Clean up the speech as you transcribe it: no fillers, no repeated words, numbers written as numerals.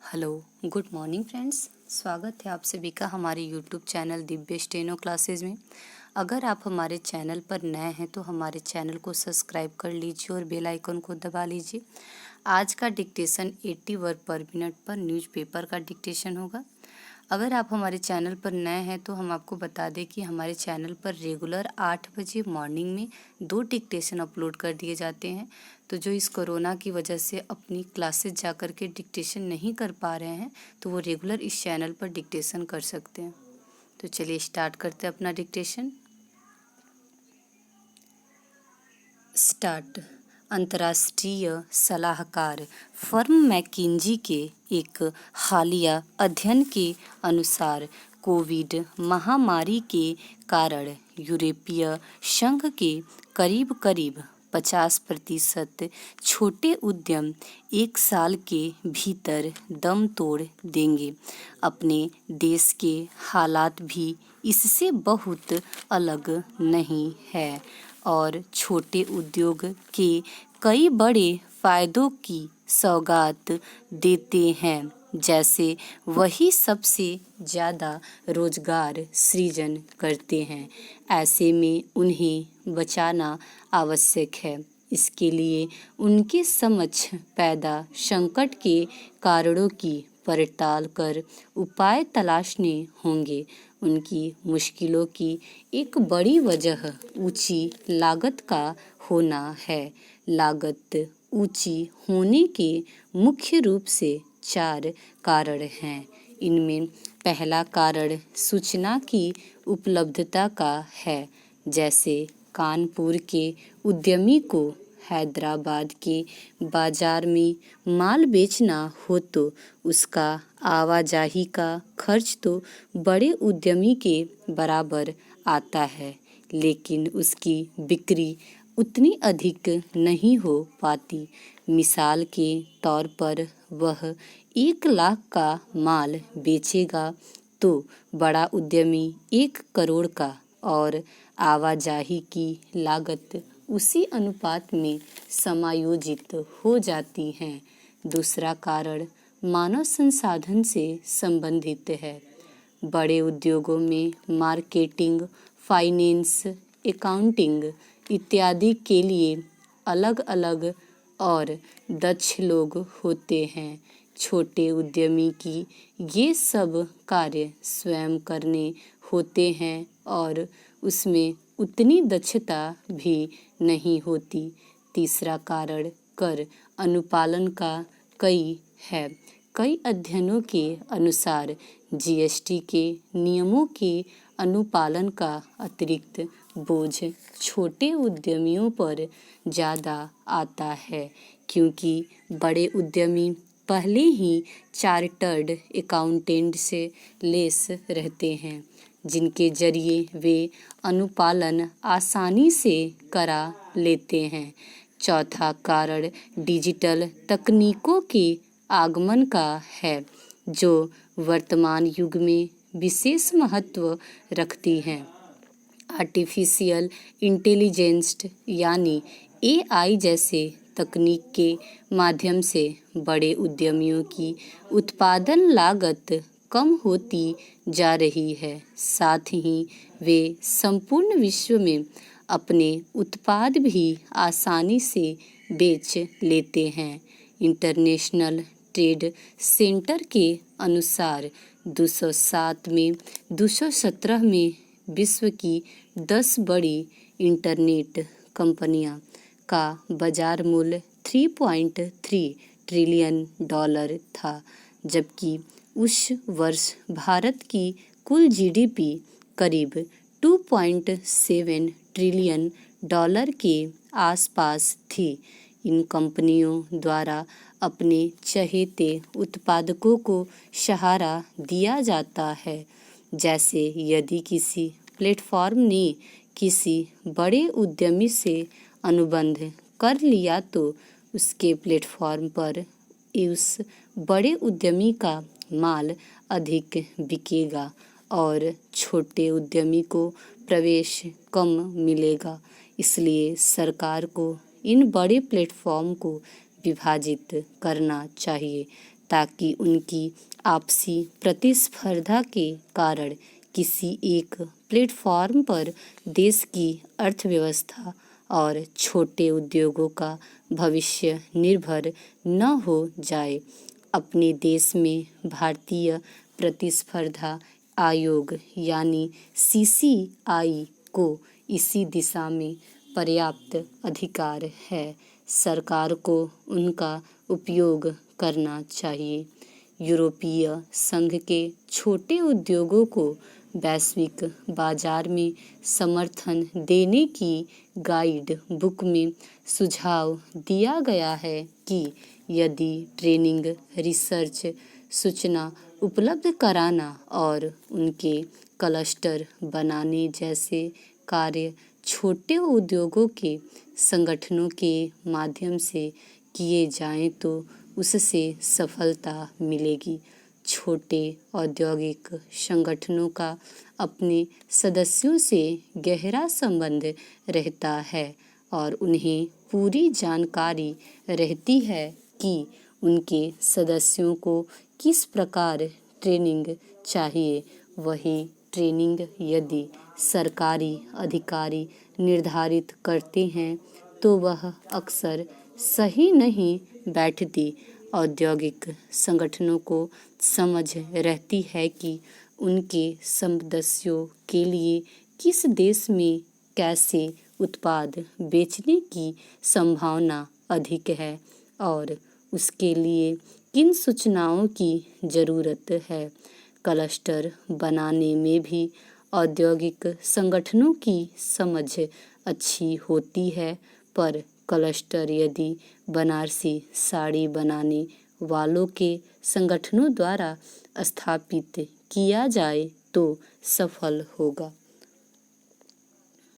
Hello, good morning friends. स्वागत है आप सभी का हमारे YouTube channel Divya steno classes में। अगर आप हमारे चैनल पर नए हैं तो हमारे चैनल को सब्सक्राइब कर लीजिए और बेल आइकन को दबा लीजिए। आज का डिक्टेशन 80 वर्ड पर मिनट पर न्यूज़पेपर का डिक्टेशन होगा। अगर आप हमारे चैनल पर नए हैं तो हम आपको बता दें कि हमारे चैनल पर रेगुलर 8 बजे मॉर्निंग में 2 डिक्टेशन अपलोड कर दिए जाते हैं। तो जो इस कोरोना की वजह से अपनी क्लासेस जा कर के डिक्टेशन नहीं कर पा रहे हैं तो वो रेगुलर इस चैनल पर डिक्टेशन कर सकते हैं। तो चलिए स्टार्ट करते हैं अपना डिक्टेशन। स्टार्ट। अंतर्राष्ट्रीय सलाहकार फर्म मैकिन्जी के एक हालिया अध्ययन के अनुसार कोविड महामारी के कारण यूरोपीय संघ के करीब करीब 50% छोटे उद्यम 1 साल के भीतर दम तोड़ देंगे। अपने देश के हालात भी इससे बहुत अलग नहीं है और छोटे उद्योग के कई बड़े फायदों की सौगात देते हैं, जैसे वही सबसे ज़्यादा रोजगार सृजन करते हैं। ऐसे में उन्हें बचाना आवश्यक है। इसके लिए उनके समक्ष पैदा संकट के कारणों की पड़ताल कर उपाय तलाशने होंगे। उनकी मुश्किलों की एक बड़ी वजह ऊंची लागत का होना है। लागत ऊंची होने के मुख्य रूप से 4 कारण हैं। इनमें पहला कारण सूचना की उपलब्धता का है। जैसे कानपुर के उद्यमी को हैदराबाद के बाजार में माल बेचना हो तो उसका आवाजाही का खर्च तो बड़े उद्यमी के बराबर आता है, लेकिन उसकी बिक्री उतनी अधिक नहीं हो पाती। मिसाल के तौर पर वह 1 लाख का माल बेचेगा तो बड़ा उद्यमी 1 करोड़ का, और आवाजाही की लागत उसी अनुपात में समायोजित हो जाती है। दूसरा कारण मानव संसाधन से संबंधित है। बड़े उद्योगों में मार्केटिंग, फाइनेंस, अकाउंटिंग इत्यादि के लिए अलग अलग और दक्ष लोग होते हैं। छोटे उद्यमी की ये सब कार्य स्वयं करने होते हैं और उसमें उतनी दक्षता भी नहीं होती। तीसरा कारण कर अनुपालन का है। कई अध्ययनों के अनुसार जीएसटी के नियमों के अनुपालन का अतिरिक्त बोझ छोटे उद्यमियों पर ज़्यादा आता है, क्योंकि बड़े उद्यमी पहले ही चार्टर्ड अकाउंटेंट से लेस रहते हैं, जिनके जरिए वे अनुपालन आसानी से करा लेते हैं। चौथा कारण डिजिटल तकनीकों के आगमन का है, जो वर्तमान युग में विशेष महत्व रखती हैं। आर्टिफिशियल इंटेलिजेंस यानी एआई जैसे तकनीक के माध्यम से बड़े उद्यमियों की उत्पादन लागत कम होती जा रही है। साथ ही वे संपूर्ण विश्व में अपने उत्पाद भी आसानी से बेच लेते हैं। इंटरनेशनल ट्रेड सेंटर के अनुसार 207 में 217 में विश्व की 10 बड़ी इंटरनेट कंपनियां का बाजार मूल्य $3.3 ट्रिलियन था, जबकि उस वर्ष भारत की कुल जीडीपी करीब $2.7 ट्रिलियन के आसपास थी। इन कंपनियों द्वारा अपने चहेते उत्पादकों को सहारा दिया जाता है। जैसे यदि किसी प्लेटफॉर्म ने किसी बड़े उद्यमी से अनुबंध कर लिया तो उसके प्लेटफॉर्म पर उस बड़े उद्यमी का माल अधिक बिकेगा और छोटे उद्यमी को प्रवेश कम मिलेगा। इसलिए सरकार को इन बड़े प्लेटफॉर्म को विभाजित करना चाहिए ताकि उनकी आपसी प्रतिस्पर्धा के कारण किसी एक प्लेटफॉर्म पर देश की अर्थव्यवस्था और छोटे उद्योगों का भविष्य निर्भर न हो जाए। अपने देश में भारतीय प्रतिस्पर्धा आयोग यानी CCI को इसी दिशा में पर्याप्त अधिकार है। सरकार को उनका उपयोग करना चाहिए। यूरोपीय संघ के छोटे उद्योगों को वैश्विक बाजार में समर्थन देने की गाइड बुक में सुझाव दिया गया है कि यदि ट्रेनिंग, रिसर्च, सूचना उपलब्ध कराना और उनके क्लस्टर बनाने जैसे कार्य छोटे उद्योगों के संगठनों के माध्यम से किए जाएं तो उससे सफलता मिलेगी। छोटे औद्योगिक संगठनों का अपने सदस्यों से गहरा संबंध रहता है और उन्हें पूरी जानकारी रहती है कि उनके सदस्यों को किस प्रकार ट्रेनिंग चाहिए। वही ट्रेनिंग यदि सरकारी अधिकारी निर्धारित करते हैं तो वह अक्सर सही नहीं बैठती। औद्योगिक संगठनों को समझ रहती है कि उनके सदस्यों के लिए किस देश में कैसे उत्पाद बेचने की संभावना अधिक है और उसके लिए किन सूचनाओं की ज़रूरत है। क्लस्टर बनाने में भी औद्योगिक संगठनों की समझ अच्छी होती है, पर क्लस्टर यदि बनारसी साड़ी बनाने वालों के संगठनों द्वारा स्थापित किया जाए तो सफल होगा।